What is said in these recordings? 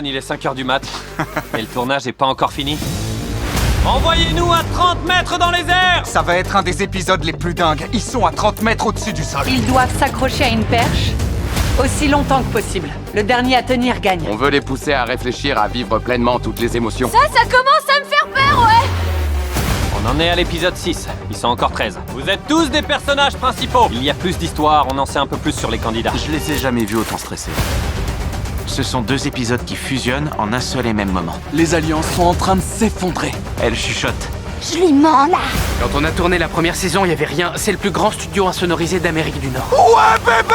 Il est 5h du mat. Et le tournage est pas encore fini. Envoyez-nous à 30 mètres dans les airs! Ça va être un des épisodes les plus dingues. Ils sont à 30 mètres au-dessus du sol. Ils doivent s'accrocher à une perche aussi longtemps que possible. Le dernier à tenir gagne. On veut les pousser à réfléchir, à vivre pleinement toutes les émotions. Ça commence à me faire peur, ouais! On en est à l'épisode 6. Ils sont encore 13. Vous êtes tous des personnages principaux. Il y a plus d'histoire, on en sait un peu plus sur les candidats. Je les ai jamais vus autant stressés. Ce sont 2 épisodes qui fusionnent en un seul et même moment. Les alliances sont en train de s'effondrer. Elle chuchote. Je lui mens, là! Quand on a tourné la première saison, il y avait rien. C'est le plus grand studio insonorisé d'Amérique du Nord. Ouais, bébé!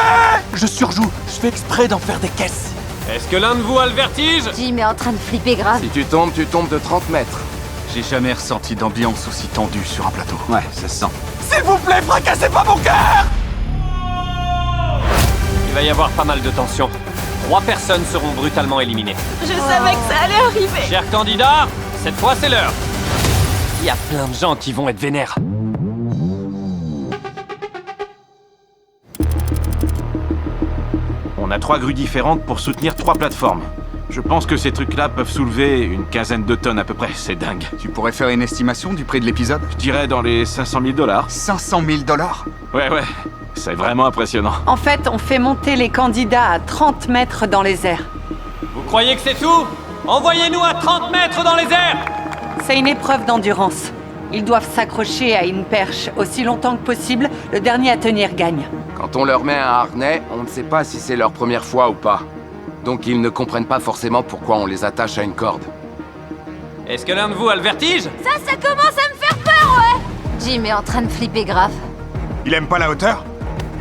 Je surjoue. Je fais exprès d'en faire des caisses. Est-ce que l'un de vous a le vertige? Jim est en train de flipper grave. Si tu tombes de 30 mètres. J'ai jamais ressenti d'ambiance aussi tendue sur un plateau. Ouais, ça se sent. S'il vous plaît, fracassez pas mon cœur! Il va y avoir pas mal de tension. 3 personnes seront brutalement éliminées. Je savais que ça allait arriver. Chers candidats, cette fois c'est l'heure. Il y a plein de gens qui vont être vénères. On a 3 grues différentes pour soutenir 3 plateformes. Je pense que ces trucs-là peuvent soulever une quinzaine de tonnes à peu près. C'est dingue. Tu pourrais faire une estimation du prix de l'épisode? Je dirais dans les 500 000 $. 500 000 $? Ouais. C'est vraiment impressionnant. En fait, on fait monter les candidats à 30 mètres dans les airs. Vous croyez que c'est tout? Envoyez-nous à 30 mètres dans les airs! C'est une épreuve d'endurance. Ils doivent s'accrocher à une perche aussi longtemps que possible. Le dernier à tenir gagne. Quand on leur met un harnais, on ne sait pas si c'est leur première fois ou pas. Donc ils ne comprennent pas forcément pourquoi on les attache à une corde. Est-ce que l'un de vous a le vertige? Ça commence à me faire peur, ouais! Jim est en train de flipper grave. Il aime pas la hauteur?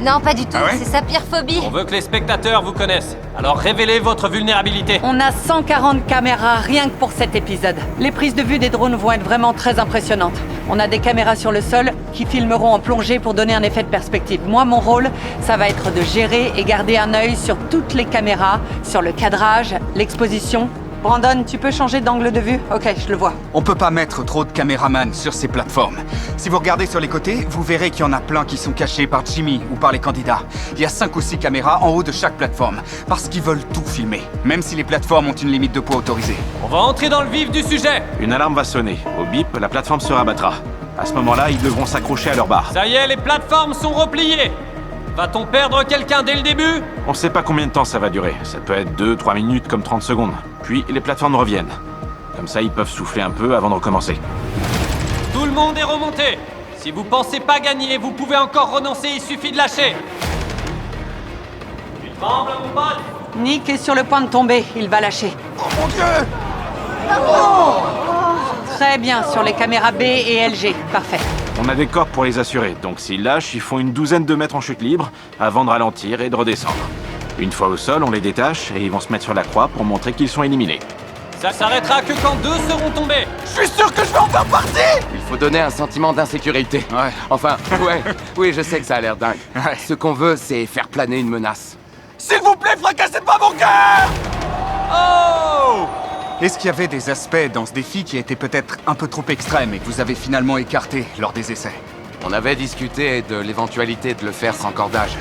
Non, pas du tout, Ah ouais? c'est sa pire phobie. On veut que les spectateurs vous connaissent. Alors révélez votre vulnérabilité. On a 140 caméras rien que pour cet épisode. Les prises de vue des drones vont être vraiment très impressionnantes. On a des caméras sur le sol qui filmeront en plongée pour donner un effet de perspective. Moi, mon rôle, ça va être de gérer et garder un œil sur toutes les caméras, sur le cadrage, l'exposition. Brandon, tu peux changer d'angle de vue? Ok, je le vois. On peut pas mettre trop de caméramans sur ces plateformes. Si vous regardez sur les côtés, vous verrez qu'il y en a plein qui sont cachés par Jimmy ou par les candidats. Il y a 5 ou 6 caméras en haut de chaque plateforme, parce qu'ils veulent tout filmer, même si les plateformes ont une limite de poids autorisée. On va entrer dans le vif du sujet. Une alarme va sonner. Au bip, la plateforme se rabattra. À ce moment-là, ils devront s'accrocher à leur barre. Ça y est, les plateformes sont repliées. Va-t-on perdre quelqu'un dès le début? On sait pas combien de temps ça va durer. Ça peut être 2-3 minutes comme 30 secondes. Puis les plateformes reviennent. Comme ça, ils peuvent souffler un peu avant de recommencer. Tout le monde est remonté. Si vous pensez pas gagner, vous pouvez encore renoncer, il suffit de lâcher. Tu trembles, mon pote? Nick est sur le point de tomber. Il va lâcher. Oh mon Dieu! Très bien, sur les caméras B et LG. Parfait. On a des cordes pour les assurer, donc s'ils lâchent, ils font une douzaine de mètres en chute libre avant de ralentir et de redescendre. Une fois au sol, on les détache et ils vont se mettre sur la croix pour montrer qu'ils sont éliminés. Ça s'arrêtera que quand 2 seront tombés. Je suis sûr que je vais en faire partie! Il faut donner un sentiment d'insécurité. Ouais. Enfin, ouais, oui, je sais que ça a l'air dingue. Ouais. Ce qu'on veut, c'est faire planer une menace. S'il vous plaît, fracassez pas mon cœur! Oh! Est-ce qu'il y avait des aspects dans ce défi qui étaient peut-être un peu trop extrêmes et que vous avez finalement écartés lors des essais? On avait discuté de l'éventualité de le faire sans cordage.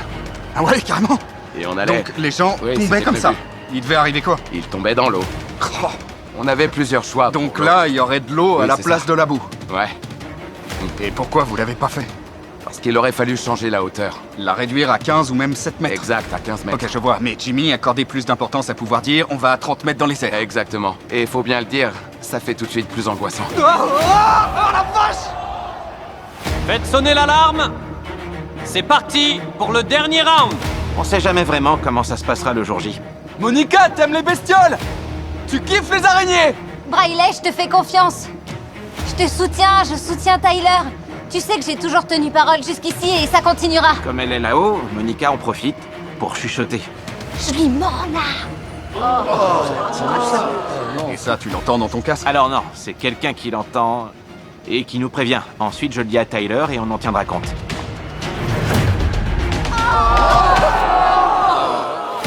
Ah ouais, carrément! Et on allait... Donc les gens Oui, tombaient c'était comme ça. prévu. Il devait arriver quoi? Ils tombaient dans l'eau. Oh. On avait plusieurs choix. Donc pour là, il y aurait de l'eau à Oui, la c'est place ça. de la boue. Ouais, Et pourquoi vous l'avez pas fait? parce qu'il aurait fallu changer la hauteur. La réduire à 15 ou même 7 mètres. Exact, à 15 mètres. Ok, je vois. Mais Jimmy accordait plus d'importance à pouvoir dire on va à 30 mètres dans les airs. Exactement. Et faut bien le dire, ça fait tout de suite plus angoissant. Faites sonner l'alarme. C'est parti pour le dernier round. On sait jamais vraiment comment ça se passera le jour J. Monica, t'aimes les bestioles? Tu kiffes les araignées? Braillet, je te fais confiance. Je te soutiens, je soutiens Tyler. Tu sais que j'ai toujours tenu parole jusqu'ici et ça continuera. Comme elle est là-haut, Monica en profite pour chuchoter. Je lui mens là. Et ça, tu l'entends dans ton casque? Alors non, c'est quelqu'un qui l'entend et qui nous prévient. Ensuite, je le dis à Tyler et on en tiendra compte.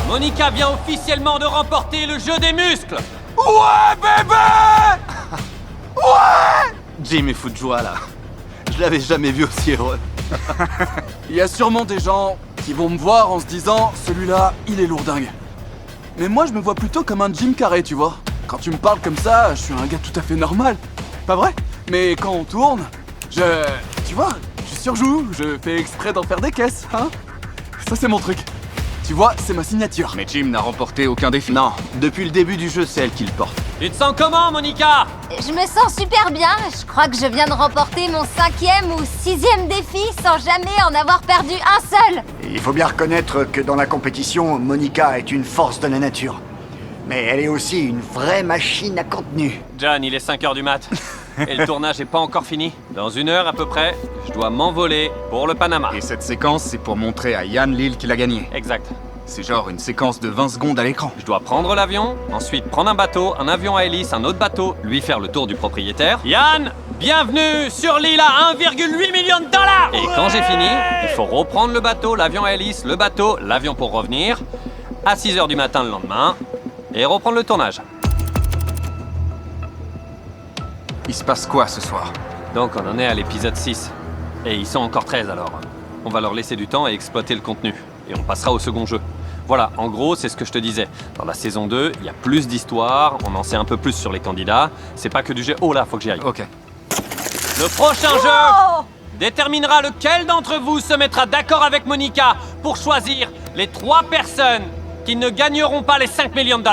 Monica vient officiellement de remporter le jeu des muscles. Ouais, bébé! Jim est fou de joie là. Je l'avais jamais vu aussi heureux. Il y a sûrement des gens qui vont me voir en se disant celui-là, il est lourdingue. Mais moi, je me vois plutôt comme un Jim Carrey, tu vois. Quand tu me parles comme ça, je suis un gars tout à fait normal. Pas vrai? Mais quand on tourne, tu vois, je surjoue, je fais exprès d'en faire des caisses, hein. Ça, c'est mon truc. Tu vois, c'est ma signature. Mais Jim n'a remporté aucun défi. Non, depuis le début du jeu, c'est elle qui le porte. Tu te sens comment, Monica? Je me sens super bien. Je crois que je viens de remporter mon 5e ou 6e défi sans jamais en avoir perdu un seul. Il faut bien reconnaître que dans la compétition, Monica est une force de la nature. Mais elle est aussi une vraie machine à contenu. John, il est 5h du mat. Et le tournage est pas encore fini. Dans 1 heure à peu près, je dois m'envoler pour le Panama. Et cette séquence, c'est pour montrer à Yann l'île qu'il a gagnée. Exact. C'est genre une séquence de 20 secondes à l'écran. Je dois prendre l'avion, ensuite prendre un bateau, un avion à hélice, un autre bateau, lui faire le tour du propriétaire. Yann, bienvenue sur l'île à 1,8 million de $. Et quand j'ai fini, il faut reprendre le bateau, l'avion à hélice, le bateau, l'avion pour revenir, à 6h du matin le lendemain, et reprendre le tournage. Il se passe quoi ce soir? Donc on en est à l'épisode 6. Et ils sont encore 13 alors. On va leur laisser du temps et exploiter le contenu. Et on passera au second jeu. Voilà, en gros, c'est ce que je te disais. Dans la saison 2, il y a plus d'histoire, on en sait un peu plus sur les candidats. C'est pas que du jet. Oh là, faut que j'y aille. Ok. Le prochain jeu déterminera lequel d'entre vous se mettra d'accord avec Monica pour choisir les 3 personnes qui ne gagneront pas les 5 millions de $.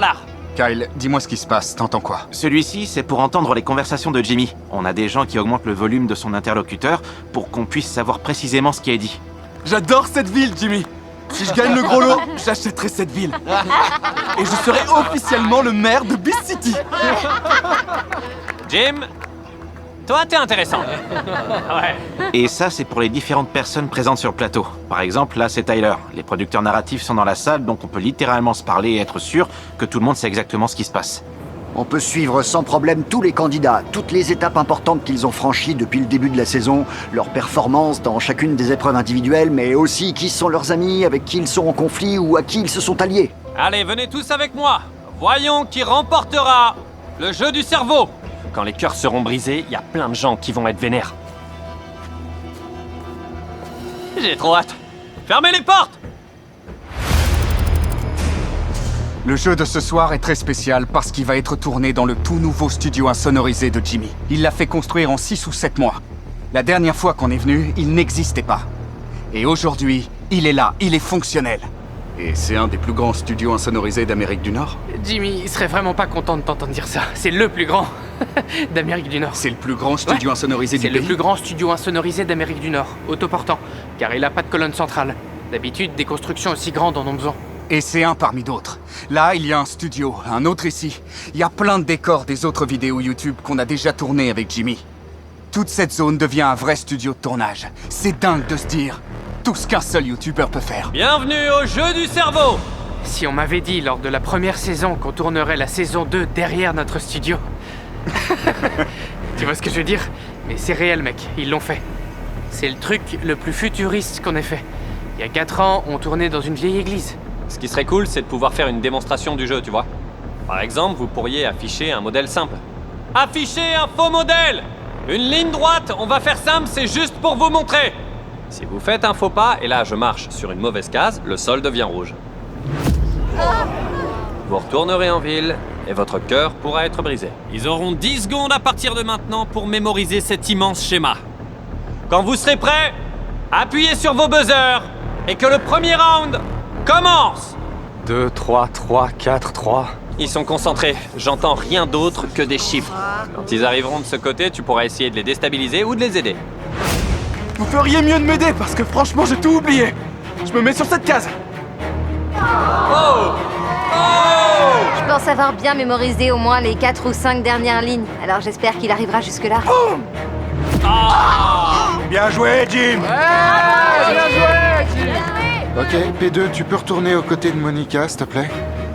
Kyle, dis-moi ce qui se passe, t'entends quoi? Celui-ci, c'est pour entendre les conversations de Jimmy. On a des gens qui augmentent le volume de son interlocuteur pour qu'on puisse savoir précisément ce qui est dit. J'adore cette ville, Jimmy. Si je gagne le gros lot, j'achèterai cette ville. Et je serai officiellement le maire de Beast City. Jim, toi t'es intéressant. Ouais. Et ça, c'est pour les différentes personnes présentes sur le plateau. Par exemple, là, c'est Tyler. Les producteurs narratifs sont dans la salle, donc on peut littéralement se parler et être sûr que tout le monde sait exactement ce qui se passe. On peut suivre sans problème tous les candidats, toutes les étapes importantes qu'ils ont franchies depuis le début de la saison, leurs performances dans chacune des épreuves individuelles, mais aussi qui sont leurs amis, avec qui ils sont en conflit ou à qui ils se sont alliés. Allez, venez tous avec moi. Voyons qui remportera le jeu du cerveau. Quand les cœurs seront brisés, il y a plein de gens qui vont être vénères. J'ai trop hâte. Fermez les portes! Le jeu de ce soir est très spécial parce qu'il va être tourné dans le tout nouveau studio insonorisé de Jimmy. Il l'a fait construire en 6 ou 7 mois. La dernière fois qu'on est venu, il n'existait pas. Et aujourd'hui, il est là, il est fonctionnel. Et c'est un des plus grands studios insonorisés d'Amérique du Nord. Jimmy, il serait vraiment pas content de t'entendre dire ça. C'est le plus grand d'Amérique du Nord. C'est le plus grand studio insonorisé du C'est pays. le plus grand studio insonorisé d'Amérique du Nord, autoportant, car il a pas de colonne centrale. D'habitude, des constructions aussi grandes en ont besoin. Et c'est un parmi d'autres. Là, il y a un studio, un autre ici. Il y a plein de décors des autres vidéos YouTube qu'on a déjà tournées avec Jimmy. Toute cette zone devient un vrai studio de tournage. C'est dingue de se dire tout ce qu'un seul YouTuber peut faire. Bienvenue au jeu du cerveau. Si on m'avait dit lors de la première saison qu'on tournerait la saison 2 derrière notre studio... Tu vois ce que je veux dire? Mais c'est réel, mec, ils l'ont fait. C'est le truc le plus futuriste qu'on ait fait. Il y a 4 ans, on tournait dans une vieille église. Ce qui serait cool, c'est de pouvoir faire une démonstration du jeu, tu vois. Par exemple, vous pourriez afficher un modèle simple. Afficher un faux modèle! Une ligne droite, on va faire simple, c'est juste pour vous montrer. Si vous faites un faux pas, et là je marche sur une mauvaise case, le sol devient rouge. Vous retournerez en ville, et votre cœur pourra être brisé. Ils auront 10 secondes à partir de maintenant pour mémoriser cet immense schéma. Quand vous serez prêts, appuyez sur vos buzzers, et que le premier round commence! 2, 3, 3, 4, 3... Ils sont concentrés, j'entends rien d'autre que des chiffres. Quand ils arriveront de ce côté, tu pourras essayer de les déstabiliser ou de les aider. Vous feriez mieux de m'aider parce que franchement j'ai tout oublié. Je me mets sur cette case. Oh! Je pense avoir bien mémorisé au moins les 4 ou 5 dernières lignes, alors j'espère qu'il arrivera jusque-là. Bien joué, Jim! Ok, P2, tu peux retourner aux côtés de Monica, s'il te plaît?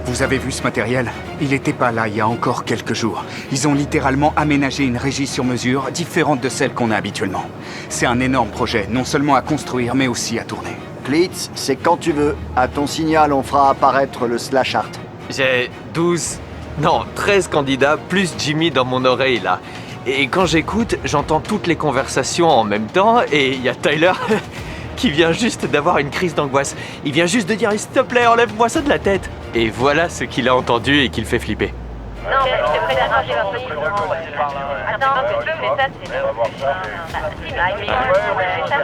Vous avez vu ce matériel? Il n'était pas là il y a encore quelques jours. Ils ont littéralement aménagé une régie sur mesure différente de celle qu'on a habituellement. C'est un énorme projet, non seulement à construire, mais aussi à tourner. Klitz, c'est quand tu veux. À ton signal, on fera apparaître le slash art. J'ai 13 candidats, plus Jimmy dans mon oreille, là. Et quand j'écoute, j'entends toutes les conversations en même temps, et il y a Tyler qui vient juste d'avoir une crise d'angoisse. Il vient juste de dire « S'il te plaît, enlève-moi ça de la tête !» Et voilà ce qu'il a entendu et qui le fait flipper. Non, mais je te prête à un peu différent. Attends, mais ça,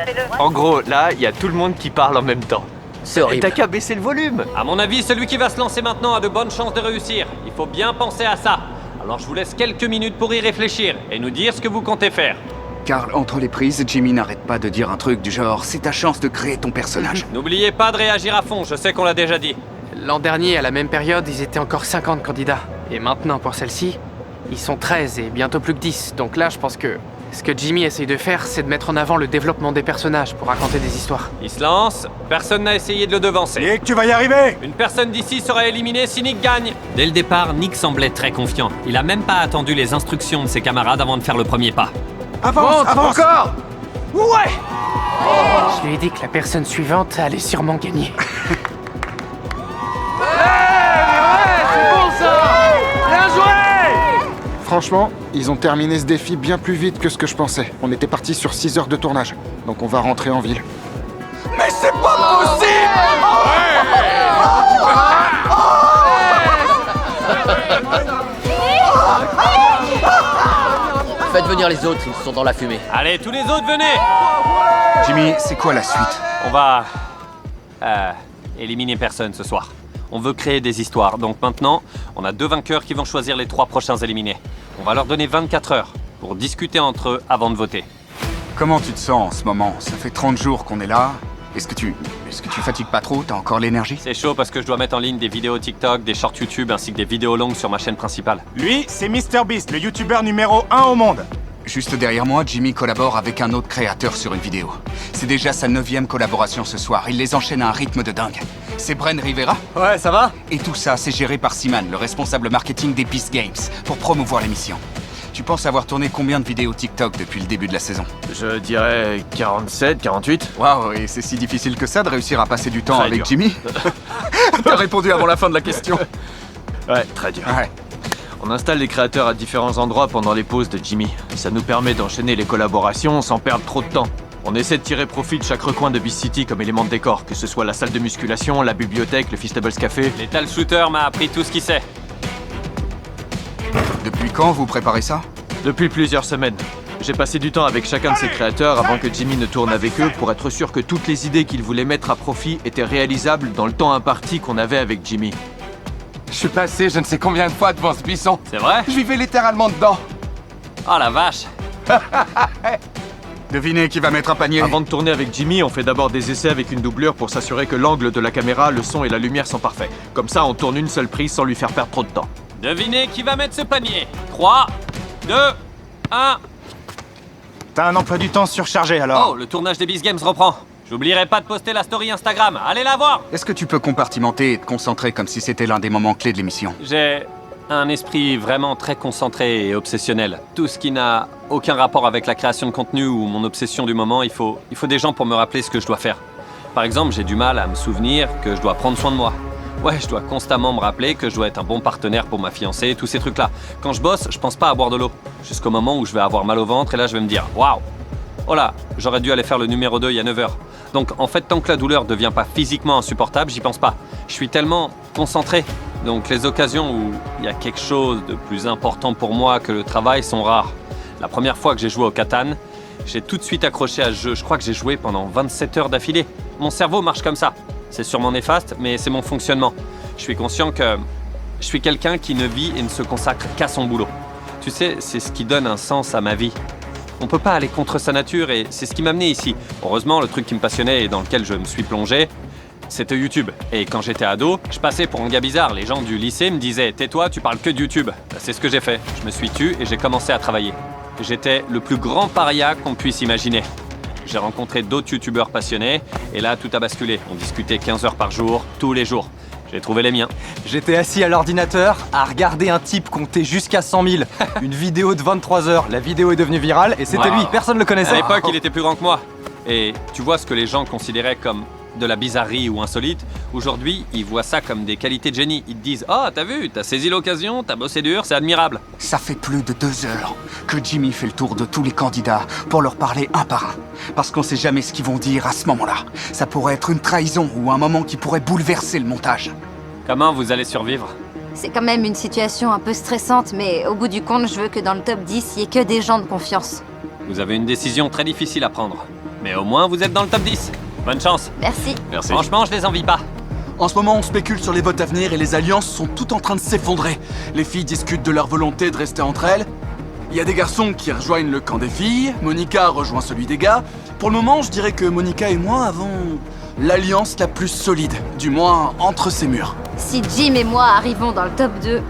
c'est... En gros, là, il y a tout le monde qui parle en même temps. C'est horrible. T'as qu'à baisser le volume. À mon avis, celui qui va se lancer maintenant a de bonnes chances de réussir. Il faut bien penser à ça. Alors je vous laisse quelques minutes pour y réfléchir et nous dire ce que vous comptez faire. Karl, entre les prises, Jimmy n'arrête pas de dire un truc du genre « c'est ta chance de créer ton personnage ». N'oubliez pas de réagir à fond, je sais qu'on l'a déjà dit. L'an dernier, à la même période, ils étaient encore 50 candidats. Et maintenant, pour celle-ci, ils sont 13 et bientôt plus que 10. Donc là, je pense que ce que Jimmy essaye de faire, c'est de mettre en avant le développement des personnages pour raconter des histoires. Il se lance, personne n'a essayé de le devancer. Et que tu vas y arriver! Une personne d'ici sera éliminée si Nick gagne. Dès le départ, Nick semblait très confiant. Il a même pas attendu les instructions de ses camarades avant de faire le premier pas. Avance, avance! Encore! Ouais! Je lui ai dit que la personne suivante allait sûrement gagner. Franchement, ils ont terminé ce défi bien plus vite que ce que je pensais. On était parti sur 6 heures de tournage, donc on va rentrer en ville. Mais c'est pas possible! Faites venir les autres, ils sont dans la fumée. Allez, tous les autres, venez! Jimmy, c'est quoi la suite? On va... éliminer personne ce soir. On veut créer des histoires, donc maintenant, on a 2 vainqueurs qui vont choisir les 3 prochains éliminés. On va leur donner 24 heures pour discuter entre eux avant de voter. Comment tu te sens en ce moment? Ça fait 30 jours qu'on est là. Est-ce que tu fatigues pas trop? T'as encore l'énergie? C'est chaud parce que je dois mettre en ligne des vidéos TikTok, des shorts YouTube ainsi que des vidéos longues sur ma chaîne principale. Lui, c'est MrBeast, le youtubeur numéro 1 au monde. Juste derrière moi, Jimmy collabore avec un autre créateur sur une vidéo. C'est déjà sa 9e collaboration ce soir. Il les enchaîne à un rythme de dingue. C'est Bren Rivera. Ouais, ça va? Et tout ça, c'est géré par Seaman, le responsable marketing d'Epic Games, pour promouvoir l'émission. Tu penses avoir tourné combien de vidéos TikTok depuis le début de la saison? Je dirais 47, 48. Waouh, et c'est si difficile que ça de réussir à passer du temps Très avec dur. Jimmy? T'as répondu avant la fin de la question. Ouais, très dur. Ouais. On installe les créateurs à différents endroits pendant les pauses de Jimmy. Ça nous permet d'enchaîner les collaborations sans perdre trop de temps. On essaie de tirer profit de chaque recoin de Beast City comme élément de décor, que ce soit la salle de musculation, la bibliothèque, le Feastables Café. Lethal Shooter m'a appris tout ce qu'il sait. Depuis quand vous préparez ça? Depuis plusieurs semaines. J'ai passé du temps avec chacun de ces créateurs avant que Jimmy ne tourne avec eux pour être sûr que toutes les idées qu'ils voulaient mettre à profit étaient réalisables dans le temps imparti qu'on avait avec Jimmy. Je suis passé je ne sais combien de fois devant ce buisson. C'est vrai? Je vivais littéralement dedans. Oh la vache! Devinez qui va mettre un panier. Avant de tourner avec Jimmy, on fait d'abord des essais avec une doublure pour s'assurer que l'angle de la caméra, le son et la lumière sont parfaits. Comme ça, on tourne une seule prise sans lui faire perdre trop de temps. Devinez qui va mettre ce panier. 3, 2, 1... T'as un emploi du temps surchargé alors. Oh, le tournage des Beast Games reprend. J'oublierai pas de poster la story Instagram. Allez la voir! Est-ce que tu peux compartimenter et te concentrer comme si c'était l'un des moments clés de l'émission? J'ai un esprit vraiment très concentré et obsessionnel. Tout ce qui n'a aucun rapport avec la création de contenu ou mon obsession du moment, il faut des gens pour me rappeler ce que je dois faire. Par exemple, j'ai du mal à me souvenir que je dois prendre soin de moi. Ouais, je dois constamment me rappeler que je dois être un bon partenaire pour ma fiancée, tous ces trucs-là. Quand je bosse, je pense pas à boire de l'eau. Jusqu'au moment où je vais avoir mal au ventre et là je vais me dire « Waouh! Oh là, j'aurais dû aller faire le numéro 2 il y a 9 heures. » Donc en fait, tant que la douleur devient pas physiquement insupportable, j'y pense pas. Je suis tellement concentré. Donc les occasions où il y a quelque chose de plus important pour moi que le travail sont rares. La première fois que j'ai joué au Catan, j'ai tout de suite accroché à ce jeu. Je crois que j'ai joué pendant 27 heures d'affilée. Mon cerveau marche comme ça. C'est sûrement néfaste, mais c'est mon fonctionnement. Je suis conscient que je suis quelqu'un qui ne vit et ne se consacre qu'à son boulot. Tu sais, c'est ce qui donne un sens à ma vie. On peut pas aller contre sa nature et c'est ce qui m'a amené ici. Heureusement, le truc qui me passionnait et dans lequel je me suis plongé, c'était YouTube. Et quand j'étais ado, je passais pour un gars bizarre. Les gens du lycée me disaient « Tais-toi, tu parles que de YouTube ». C'est ce que j'ai fait. Je me suis tu et j'ai commencé à travailler. J'étais le plus grand paria qu'on puisse imaginer. J'ai rencontré d'autres youtubeurs passionnés et là, tout a basculé. On discutait 15 heures par jour, tous les jours. J'ai trouvé les miens. J'étais assis à l'ordinateur à regarder un type compter jusqu'à 100 000. Une vidéo de 23 heures. La vidéo est devenue virale et c'était lui. Personne ne le À connaissait. l'époque, il était plus grand que moi. Et tu vois ce que les gens considéraient comme de la bizarrerie ou insolite. Aujourd'hui, ils voient ça comme des qualités de génie. Ils te disent « Oh, t'as vu, t'as saisi l'occasion, t'as bossé dur, c'est admirable. » Ça fait plus de 2 heures que Jimmy fait le tour de tous les candidats pour leur parler un par un. Parce qu'on sait jamais ce qu'ils vont dire à ce moment-là. Ça pourrait être une trahison ou un moment qui pourrait bouleverser le montage. Comment vous allez survivre? C'est quand même une situation un peu stressante, mais au bout du compte, je veux que dans le top 10, il y ait que des gens de confiance. Vous avez une décision très difficile à prendre. Mais au moins, vous êtes dans le top 10. Bonne chance. Merci. Franchement, je les envie pas. En ce moment, on spécule sur les votes à venir et les alliances sont toutes en train de s'effondrer. Les filles discutent de leur volonté de rester entre elles. Il y a des garçons qui rejoignent le camp des filles, Monica rejoint celui des gars. Pour le moment, je dirais que Monica et moi avons l'alliance la plus solide, du moins entre ces murs. Si Jim et moi arrivons dans le top 2,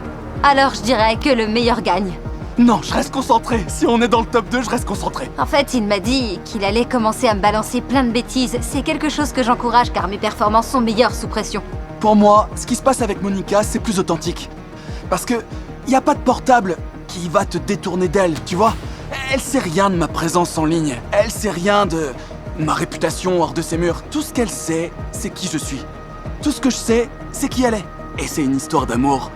alors je dirais que le meilleur gagne. Non, je reste concentré. Si on est dans le top 2, je reste concentré. En fait, il m'a dit qu'il allait commencer à me balancer plein de bêtises. C'est quelque chose que j'encourage car mes performances sont meilleures sous pression. Pour moi, ce qui se passe avec Monica, c'est plus authentique. Parce que y a pas de portable qui va te détourner d'elle, tu vois. Elle sait rien de ma présence en ligne. Elle sait rien de ma réputation hors de ces murs. Tout ce qu'elle sait, c'est qui je suis. Tout ce que je sais, c'est qui elle est. Et c'est une histoire d'amour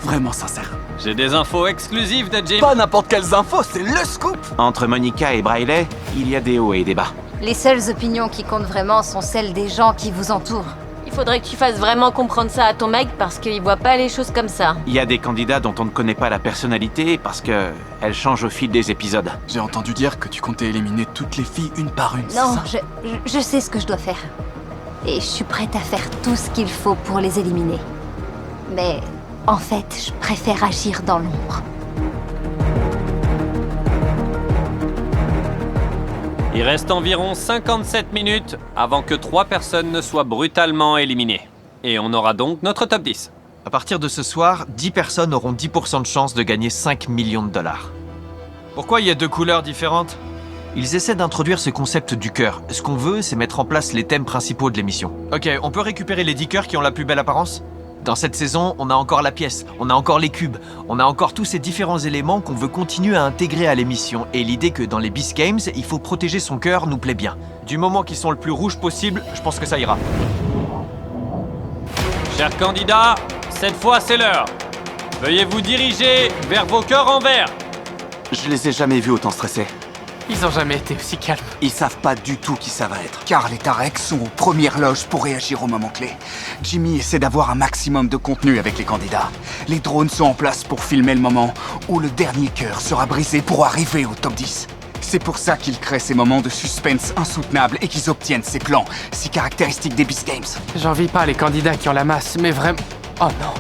vraiment sincère. J'ai des infos exclusives de Jim. Pas n'importe quelles infos, c'est le scoop. Entre Monica et Briley, il y a des hauts et des bas. Les seules opinions qui comptent vraiment sont celles des gens qui vous entourent. Il faudrait que tu fasses vraiment comprendre ça à ton mec parce qu'il voit pas les choses comme ça. Il y a des candidats dont on ne connaît pas la personnalité parce que elles changent au fil des épisodes. J'ai entendu dire que tu comptais éliminer toutes les filles une par une, Non, c'est ça? je sais ce que je dois faire. Et je suis prête à faire tout ce qu'il faut pour les éliminer. Mais en fait, je préfère agir dans l'ombre. Il reste environ 57 minutes avant que 3 personnes ne soient brutalement éliminées. Et on aura donc notre top 10. À partir de ce soir, 10 personnes auront 10% de chance de gagner 5 millions de dollars. Pourquoi il y a 2 couleurs différentes? Ils essaient d'introduire ce concept du cœur. Ce qu'on veut, c'est mettre en place les thèmes principaux de l'émission. Ok, on peut récupérer les 10 cœurs qui ont la plus belle apparence? Dans cette saison, on a encore la pièce, on a encore les cubes, on a encore tous ces différents éléments qu'on veut continuer à intégrer à l'émission. Et l'idée que dans les Beast Games, il faut protéger son cœur nous plaît bien. Du moment qu'ils sont le plus rouge possible, je pense que ça ira. Chers candidats, cette fois c'est l'heure. Veuillez vous diriger vers vos cœurs en vert. Je les ai jamais vus autant stressés. Ils ont jamais été aussi calmes. Ils savent pas du tout qui ça va être. Car les Tarek sont aux premières loges pour réagir au moment clé. Jimmy essaie d'avoir un maximum de contenu avec les candidats. Les drones sont en place pour filmer le moment où le dernier cœur sera brisé pour arriver au top 10. C'est pour ça qu'ils créent ces moments de suspense insoutenables et qu'ils obtiennent ces plans, si caractéristiques des Beast Games. J'envie pas les candidats qui ont la masse, mais vraiment... Oh non.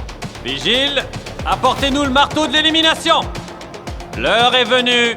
Vigile, apportez-nous le marteau de l'élimination. L'heure est venue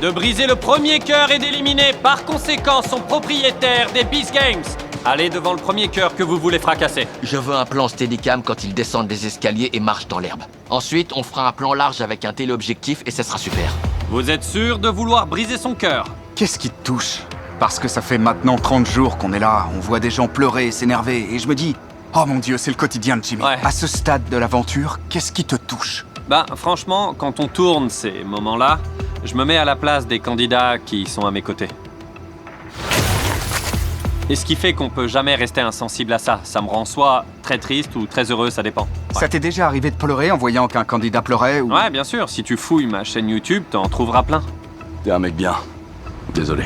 de briser le premier cœur et d'éliminer par conséquent son propriétaire des Beast Games. Allez devant le premier cœur que vous voulez fracasser. Je veux un plan Steadicam quand ils descendent les escaliers et marchent dans l'herbe. Ensuite, on fera un plan large avec un téléobjectif et ça sera super. Vous êtes sûr de vouloir briser son cœur? Qu'est-ce qui te touche? Parce que ça fait maintenant 30 jours qu'on est là, on voit des gens pleurer et s'énerver, et je me dis, oh mon Dieu, c'est le quotidien de Jimmy. Ouais. À ce stade de l'aventure, qu'est-ce qui te touche? Bah, franchement, quand on tourne ces moments-là, je me mets à la place des candidats qui sont à mes côtés. Et ce qui fait qu'on peut jamais rester insensible à ça. Ça me rend soit très triste ou très heureux, ça dépend. Ouais. Ça t'est déjà arrivé de pleurer en voyant qu'un candidat pleurait ou... Ouais, bien sûr. Si tu fouilles ma chaîne YouTube, t'en trouveras plein. T'es un mec bien. Désolé.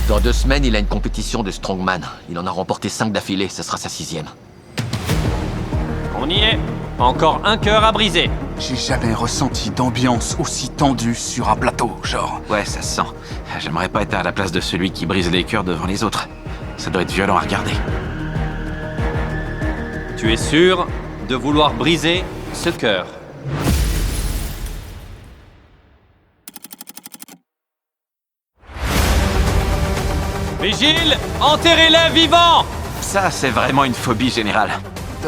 Dans 2 semaines, il a une compétition de strongman. Il en a remporté 5 d'affilée, ce sera sa 6e. On y est. Encore un cœur à briser. J'ai jamais ressenti d'ambiance aussi tendue sur un plateau, genre. Ouais, ça se sent. J'aimerais pas être à la place de celui qui brise les cœurs devant les autres. Ça doit être violent à regarder. Tu es sûr de vouloir briser ce cœur? Vigile, enterrez-les vivants! Ça, c'est vraiment une phobie générale.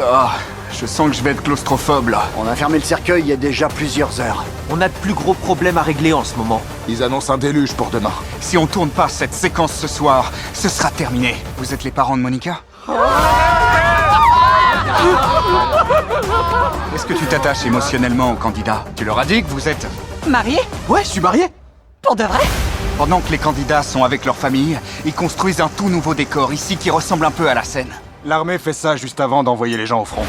Ah, je sens que je vais être claustrophobe là. On a fermé le cercueil il y a déjà plusieurs heures. On a de plus gros problèmes à régler en ce moment. Ils annoncent un déluge pour demain. Si on tourne pas cette séquence ce soir, ce sera terminé. Vous êtes les parents de Monica? Est-ce que tu t'attaches émotionnellement au candidat? Tu leur as dit que vous êtes... Marié? Ouais, je suis marié. Pour de vrai? Pendant que les candidats sont avec leur famille, ils construisent un tout nouveau décor ici qui ressemble un peu à la scène. L'armée fait ça juste avant d'envoyer les gens au front.